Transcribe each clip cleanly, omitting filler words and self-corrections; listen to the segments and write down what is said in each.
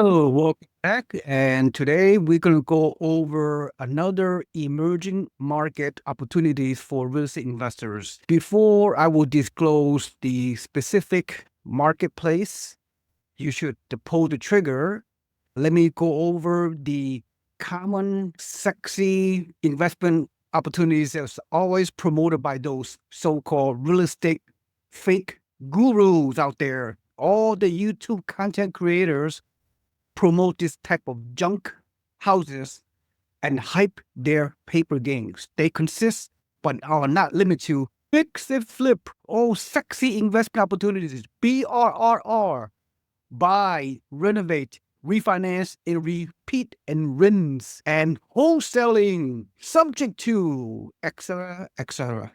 Hello, welcome back. And today we're going to go over another emerging market opportunities for real estate investors. Before I will disclose the specific marketplace, you should pull the trigger. Let me go over the common, sexy investment opportunities that's always promoted by those so-called real estate fake gurus out there. All the YouTube content creators promote this type of junk houses and hype their paper games. They consist, but are not limited to, fix and flip, all sexy investment opportunities, BRRR, buy, renovate, refinance, and repeat and rinse, and wholesaling, subject to, etc., etc.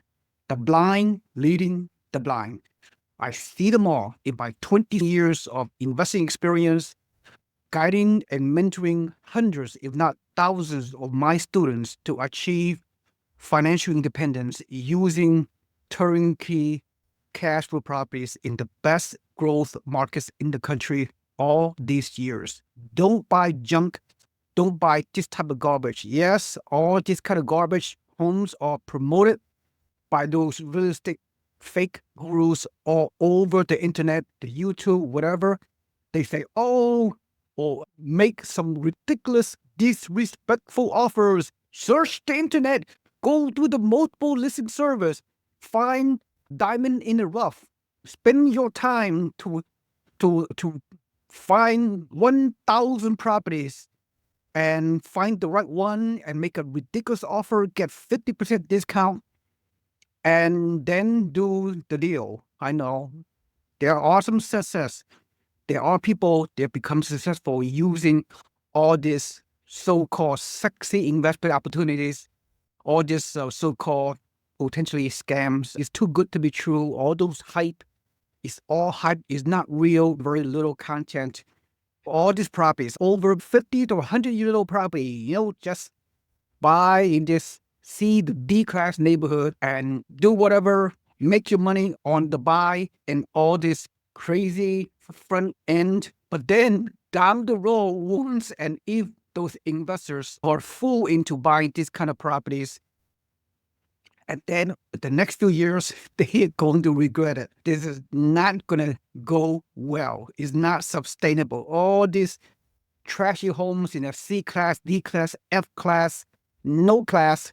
The blind leading the blind. I see them all in my 20 years of investing experience, guiding and mentoring hundreds, if not thousands, of my students to achieve financial independence using turnkey cash flow properties in the best growth markets in the country all these years. Don't buy junk. Don't buy this type of garbage. Yes, all this kind of garbage homes are promoted by those real estate fake gurus all over the internet, the YouTube, whatever. They say, oh, or make some ridiculous, disrespectful offers. Search the internet, go to the multiple listing service, find diamond in the rough. Spend your time to find 1,000 properties and find the right one and make a ridiculous offer, get 50% discount, and then do the deal. I know there are some success. There are people that become successful using all these so-called sexy investment opportunities, all these so-called potentially scams. It's too good to be true. All those hype, it's all hype. It's not real, very little content. All these properties, over 50 to 100-year-old property, just buy in this C to D class neighborhood and do whatever, make your money on the buy and all this crazy front end. But then down the road, once and if those investors are full into buying these kind of properties, and then the next few years, they're going to regret it. This is not going to go well. It's not sustainable. All these trashy homes in a C class, D class, F class, no class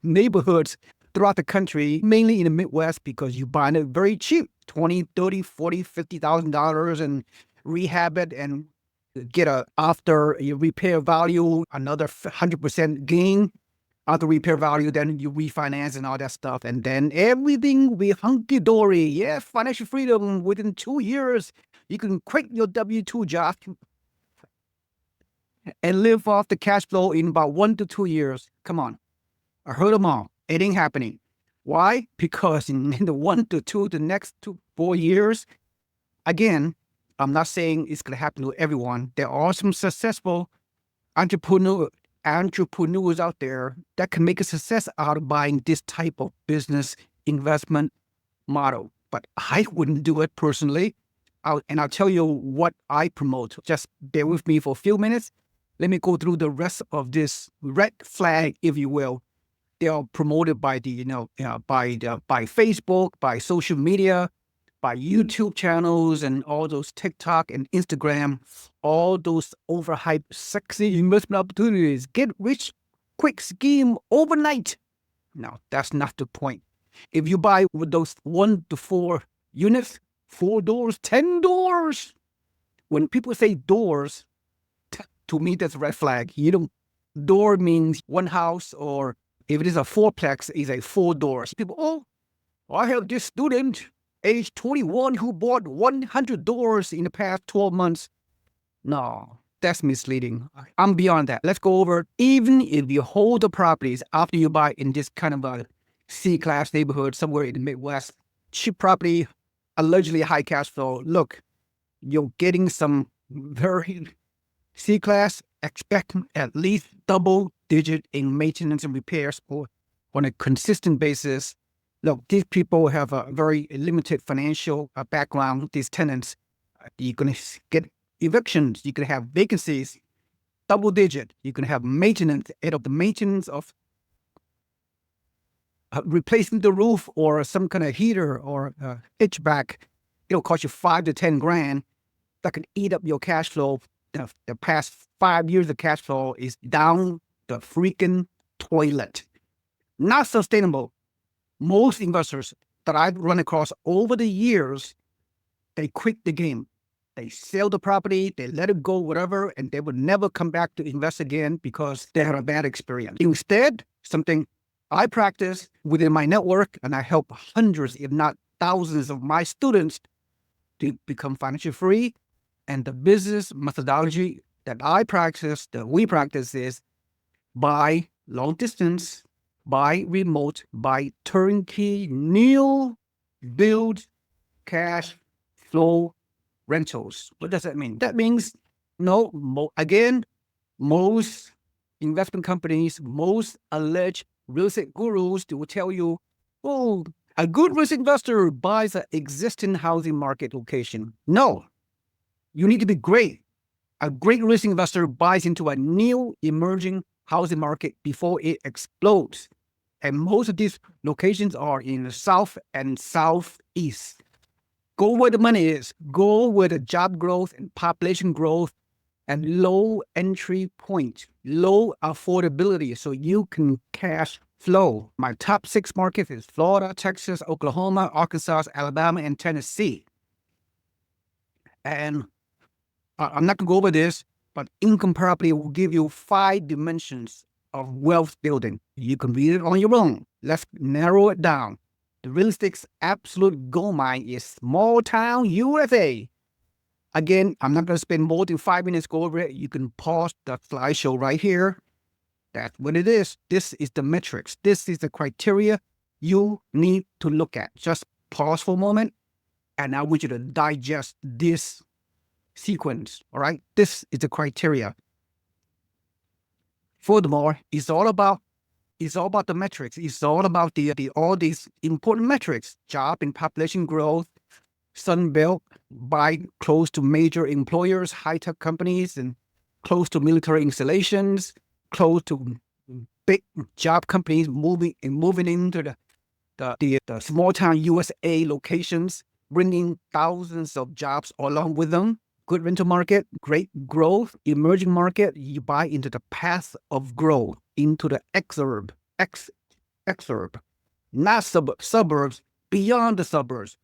neighborhoods throughout the country, mainly in the Midwest, because you buy it very cheap, $20, $30, $40, $50,000, and rehab it and get after your repair value, another 100% gain after repair value, then you refinance and all that stuff. And then everything will be hunky-dory. Yeah, financial freedom within 2 years. You can quit your W-2 job and live off the cash flow in about 1 to 2 years. Come on. I heard them all. It ain't happening. Why? Because in the 1 to 2, the next 4 years, again, I'm not saying it's going to happen to everyone. There are some successful entrepreneurs out there that can make a success out of buying this type of business investment model. But I wouldn't do it personally. I'll tell you what I promote. Just bear with me for a few minutes. Let me go through the rest of this red flag, if you will. They are promoted by by Facebook, by social media, by YouTube channels, and all those TikTok and Instagram, all those overhyped, sexy investment opportunities. Get rich quick scheme overnight. No, that's not the point. If you buy with those 1 to 4 units, 4 doors, 10 doors. When people say doors, to me, that's a red flag. Door means one house, or if it is a fourplex, it's a 4 doors. People, oh, I have this student, age 21, who bought 100 doors in the past 12 months. No, that's misleading. I'm beyond that. Let's go over, even if you hold the properties after you buy in this kind of a C-class neighborhood somewhere in the Midwest, cheap property, allegedly high cash flow. Look, you're getting some very C-class, expect at least double-digit in maintenance and repairs on a consistent basis. Look, these people have a very limited financial background. These tenants, you're going to get evictions. You can have vacancies, double digit. You can have maintenance, out of the maintenance of replacing the roof or some kind of heater or HVAC. It'll cost you 5 to 10 grand. That can eat up your cash flow. The past 5 years of cash flow is down the freaking toilet. Not sustainable. Most investors that I've run across over the years, they quit the game. They sell the property, they let it go, whatever, and they would never come back to invest again because they had a bad experience. Instead, something I practice within my network, and I help hundreds, if not thousands of my students to become financially free. And the business methodology that I practice, that we practice, is buy long distance, buy remote, buy turnkey, new build cash flow rentals. What does that mean? That means, again, most investment companies, most alleged real estate gurus, they will tell you, oh, a good risk investor buys an existing housing market location. No, you need to be great. A great risk investor buys into a new emerging housing market before it explodes. And most of these locations are in the south and southeast. Go where the money is. Go where the job growth and population growth and low entry point, low affordability, so you can cash flow. My top 6 markets is Florida, Texas, Oklahoma, Arkansas, Alabama, and Tennessee. And I'm not going to go over this, but income property will give you 5 dimensions of wealth building. You can read it on your own. Let's narrow it down. The real estate's absolute gold mine is small town USA. Again, I'm not going to spend more than 5 minutes go over it. You can pause the slideshow right here. That's what it is. This is the metrics. This is the criteria you need to look at. Just pause for a moment, and I want you to digest this sequence, all right? This is the criteria. Furthermore, it's all about the metrics. It's all about all these important metrics: job and population growth, Sunbelt, buy close to major employers, high-tech companies, and close to military installations, close to big job companies moving into the small town USA locations, bringing thousands of jobs along with them. Good rental market, great growth, emerging market. You buy into the path of growth, into the exurb, not suburbs, beyond the suburbs.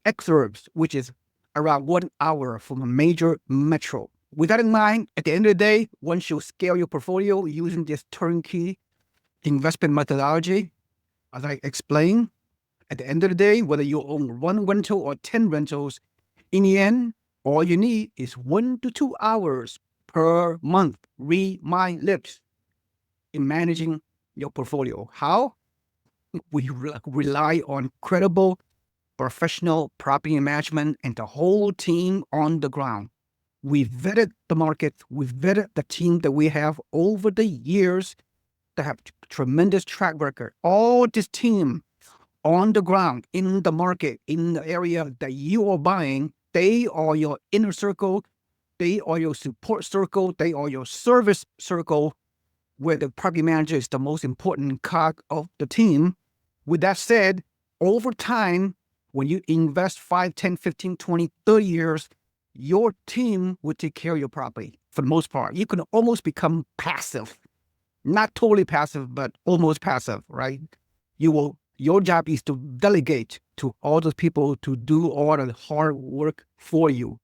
Exurbs, which is around 1 hour from a major metro. With that in mind, at the end of the day, once you scale your portfolio using this turnkey investment methodology, as I explained, at the end of the day, whether you own 1 rental or 10 rentals, in the end, all you need is 1 to 2 hours per month. Read my lips in managing your portfolio. How? We rely on credible professional property management and the whole team on the ground. We've vetted the market. We've vetted the team that we have over the years that have tremendous track record. All this team on the ground, in the market, in the area that you are buying, they are your inner circle. They are your support circle. They are your service circle, where the property manager is the most important cog of the team. With that said, over time, when you invest 5, 10, 15, 20, 30 years, your team will take care of your property for the most part. You can almost become passive. Not totally passive, but almost passive, right? Your job is to delegate to all those people to do all the hard work for you.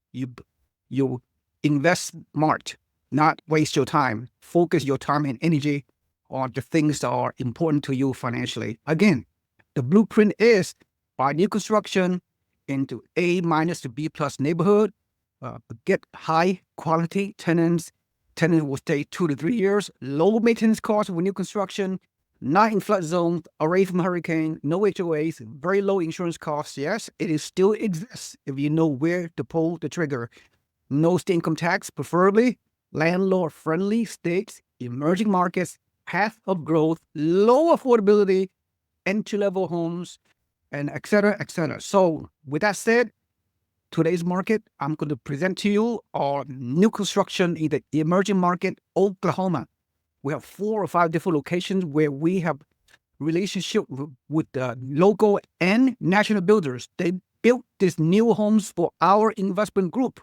You invest smart, not waste your time. Focus your time and energy on the things that are important to you financially. Again, the blueprint is buy new construction into A- to B+ neighborhood, get high quality tenants. Tenants will stay 2 to 3 years. Low maintenance costs with new construction, not in flood zones, away from hurricane, no HOAs, very low insurance costs. Yes, it is still exists if you know where to pull the trigger. No state income tax, preferably landlord-friendly states, emerging markets, path of growth, low affordability, entry-level homes, and et cetera, et cetera. So with that said, today's market, I'm going to present to you our new construction in the emerging market, Oklahoma. We have 4 or 5 different locations where we have relationship with the local and national builders. They built these new homes for our investment group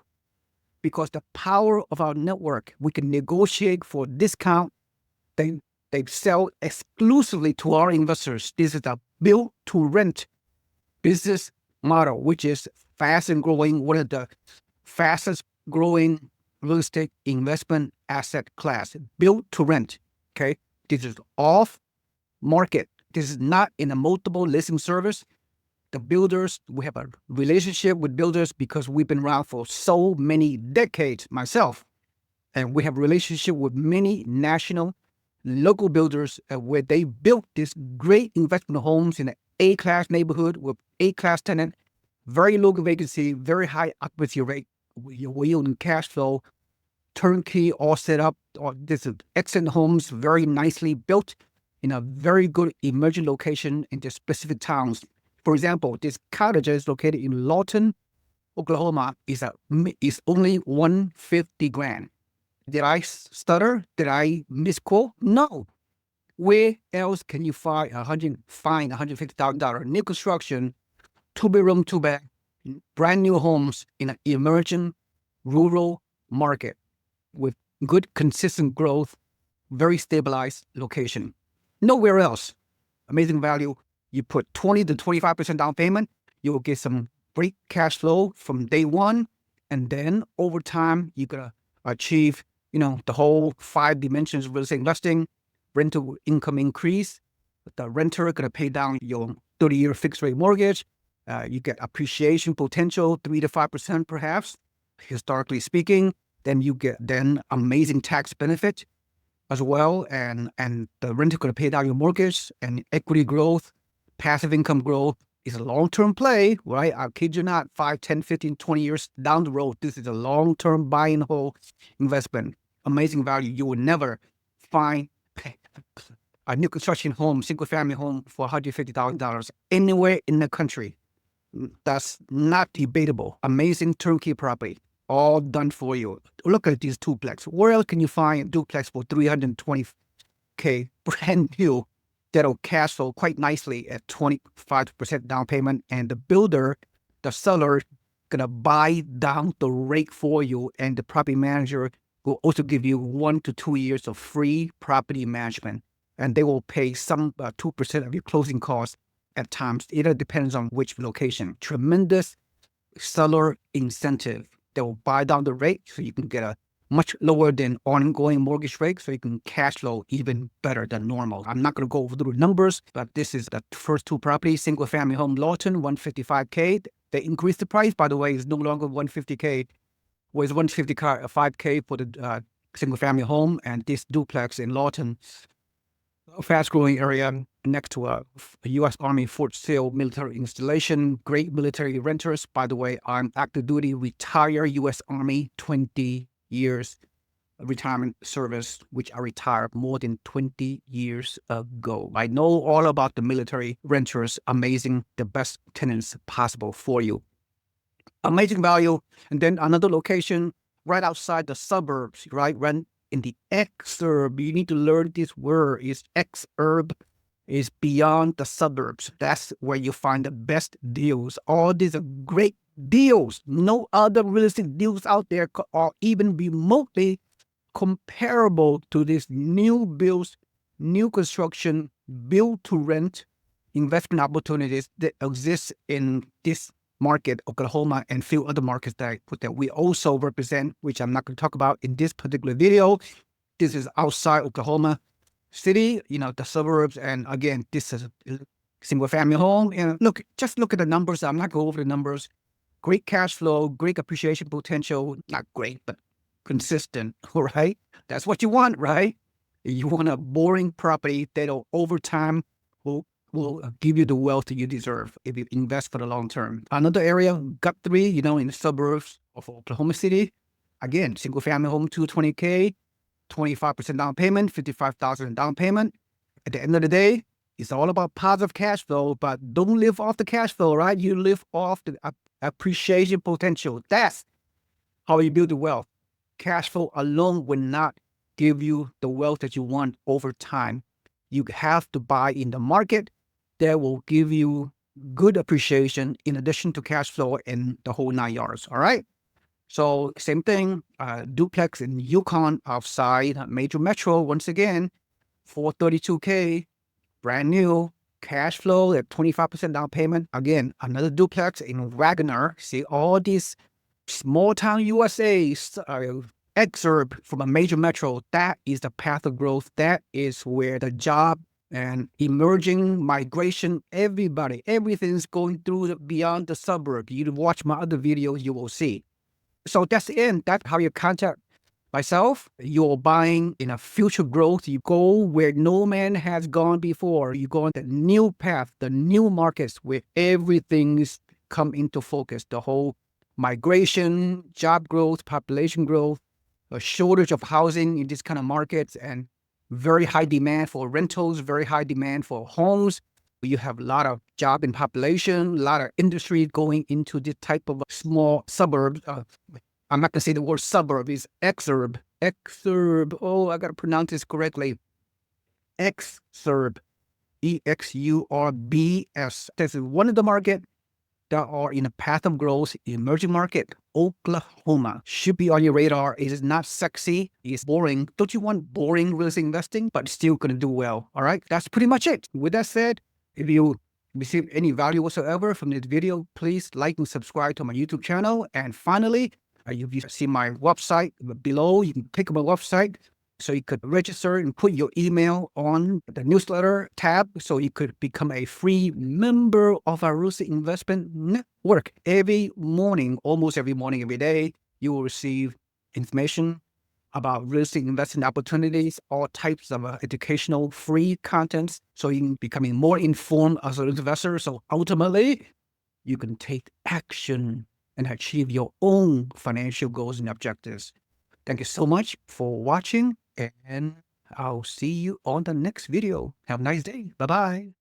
because the power of our network, we can negotiate for discount. They sell exclusively to our investors. This is a build to rent business model, which is fast and growing, one of the fastest growing real estate investment asset class, build to rent. Okay. This is off market. This is not in a multiple listing service. The builders, we have a relationship with builders because we've been around for so many decades myself. And we have a relationship with many national, local builders where they built these great investment homes in an A-class neighborhood with A-class tenant, very low vacancy, very high occupancy rate, yield and cash flow, turnkey, all set up. This is excellent homes, very nicely built in a very good emerging location in the specific towns. For example, this cottage is located in Lawton, Oklahoma, is only $150,000. Did I stutter? Did I misquote? No. Where else can you find $150,000 new construction, 2-bedroom, 2-bath, brand new homes in an emerging rural market with good, consistent growth, very stabilized location? Nowhere else. Amazing value. You put 20 to 25% down payment, you will get some great cash flow from day one, and then over time you're gonna achieve, the whole 5 dimensions of real estate investing. Rental income increase. The renter gonna pay down your 30-year fixed rate mortgage. You get appreciation potential, 3 to 5% perhaps, historically speaking. Then you get amazing tax benefit as well, and the renter gonna pay down your mortgage, and equity growth, passive income growth is a long-term play, right? I kid you not, 5, 10, 15, 20 years down the road, this is a long-term buy and hold investment. Amazing value. You will never find a new construction home, single-family home for $150,000 anywhere in the country. That's not debatable. Amazing turnkey property, all done for you. Look at these duplex. Where else can you find a duplex for $320,000 brand new that'll cash flow quite nicely at 25% down payment, and the builder, the seller, gonna buy down the rate for you, and the property manager will also give you 1 to 2 years of free property management, and they will pay some 2% of your closing costs at times. It depends on which location. Tremendous seller incentive. They will buy down the rate so you can get a much lower than ongoing mortgage rate, so you can cash flow even better than normal. I'm not going to go over the numbers, but this is the first 2 properties. Single family home Lawton, $155,000. They increased the price, by the way. It's no longer $150,000. Was $155,000 for the single family home, and this duplex in Lawton, a fast growing area next to a U.S. Army Fort Sill military installation. Great military renters. By the way, I'm active duty, retired U.S. Army, 20 years retirement service, which I retired more than 20 years ago. I know all about the military renters. Amazing, the best tenants possible for you. Amazing value. And then another location right outside the suburbs, right? Rent in the Exurb. You need to learn this word. Is Exurb is beyond the suburbs. That's where you find the best deals. All these are great deals. No other real estate deals out there are even remotely comparable to these new builds, new construction, build to rent investment opportunities that exist in this market, Oklahoma, and few other markets that we also represent, which I'm not going to talk about in this particular video. This is outside Oklahoma City, the suburbs. And again, this is a single family home. And just look at the numbers. I'm not going over the numbers. Great cash flow, great appreciation potential. Not great, but consistent, right? That's what you want, right? You want a boring property that'll over time will give you the wealth that you deserve if you invest for the long term. Another area, Guthrie, in the suburbs of Oklahoma City. Again, single family home, $220,000, 25% down payment, $55,000 down payment. At the end of the day, it's all about positive cash flow, but don't live off the cash flow, right? You live off the appreciation potential. That's how you build the wealth. Cash flow alone will not give you the wealth that you want over time. You have to buy in the market that will give you good appreciation in addition to cash flow and the whole 9 yards. All right. So same thing, duplex in Yukon outside major metro. Once again, 432K, brand new, cash flow at 25% down payment. Again, another duplex in Wagner. See all these small town USA, Exurb from a major metro. That is the path of growth. That is where the job and emerging migration, everything's going through beyond the suburb. You watch my other videos, you will see. So that's the end. That's how you contact myself. You're buying in a future growth. You go where no man has gone before. You go on the new path, the new markets where everything's come into focus. The whole migration, job growth, population growth, a shortage of housing in this kind of markets, and very high demand for rentals, very high demand for homes. You have a lot of job and population, a lot of industry going into this type of small suburbs. I'm not going to say the word suburb, it's exurb. Exurb. Oh, I got to pronounce this correctly. Exurb. Exurbs. This is one of the market that are in a path of growth, emerging market. Oklahoma should be on your radar. It is not sexy. It's boring. Don't you want boring real estate investing, but still going to do well? All right. That's pretty much it. With that said, if you receive any value whatsoever from this video, please like and subscribe to my YouTube channel. And finally, if you see my website below, you can click on my website so you could register and put your email on the newsletter tab so you could become a free member of our real estate investment network. Every morning, almost every morning, every day, you will receive information about real estate investing opportunities, all types of educational free contents, so you can becoming more informed as an investor. So ultimately, you can take action and achieve your own financial goals and objectives. Thank you so much for watching, and I'll see you on the next video. Have a nice day. Bye-bye.